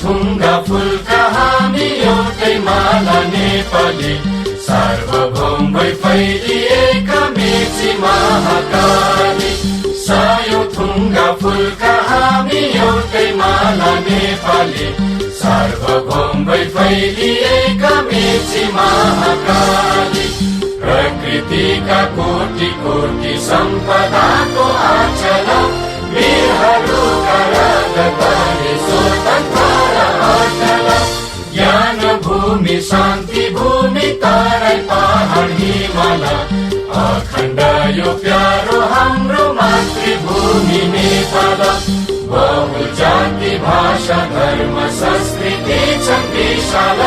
थुङ्गा फुलका हामी एउटै माला नेपाली सार्वभौम भई फैलिएका मेची महाकाली सयौं थुङ्गा फुलका हामी एउटै माला नेपाली सार्वभौम भई फैलिएका मेची महाकाली प्रकृतिका कोटि कोटि सम्पदाको आचल वीरहरूका रगतले स्वतन्त्र अटल ज्ञान भूमि शान्ति भूमि तराई पहाड हिमाल अखण्ड यो प्यारो हाम्रो मातृभूमि नेपाल बहु जाति भाषा धर्म संस्कृति छन् विशाल